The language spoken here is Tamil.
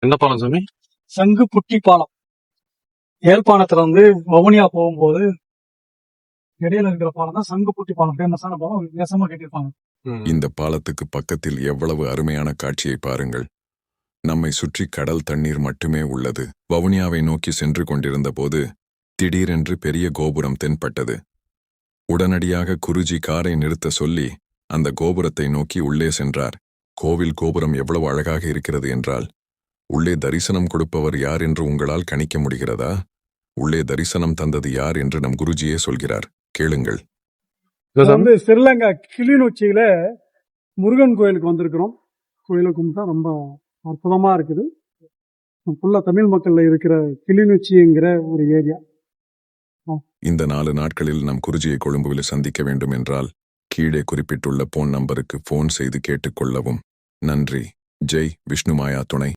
என்ன பாலம் சாமி? சங்கு புட்டி பாலம். ஏழ்பாணத்துல வவுனியா போகும்போது இடையில இருக்கிற பாலம் தான் சங்கு புட்டி பாலம். ஃபேமஸான பாலம். வித்தியாசமா கட்டியிருப்பாங்க. இந்த பாலத்துக்கு பக்கத்தில் எவ்வளவு அருமையான காட்சியை பாருங்கள். நம்மை சுற்றி கடல் தண்ணீர் மட்டுமே உள்ளது. வவுனியாவை நோக்கி சென்று கொண்டிருந்த போது திடீரென்று பெரிய கோபுரம் தென்பட்டது. உடனடியாக குருஜி காரை நிறுத்த சொல்லி அந்த கோபுரத்தை நோக்கி உள்ளே சென்றார். கோவில் கோபுரம் எவ்வளவு அழகாக இருக்கிறது என்றால், உள்ளே தரிசனம் கொடுப்பவர் யார் என்று உங்களால் கணிக்க முடிகிறதா? உள்ளே தரிசனம் தந்தது யார் என்று நம் குருஜியே சொல்கிறார். கேளுங்கள். ஸ்ரீலங்கா கிளிநொச்சியில முருகன் கோயிலுக்கு வந்திருக்கிறோம். கோயிலை கும்பிட்டா ரொம்ப அற்புதமா இருக்குது. ஃபுல்லா தமிழ் மக்கள்ல இருக்கிற கிளிநொச்சிங்கிற ஒரு ஏரியா. இந்த 4 நாட்களில் நம் குருஜியை கொழும்புவில் சந்திக்க வேண்டும் என்றால் கீழே குறிப்பிட்டுள்ள போன் நம்பருக்கு போன் செய்து கேட்டுக்கொள்ளவும். நன்றி. ஜெய் விஷ்ணுமாயா துணை.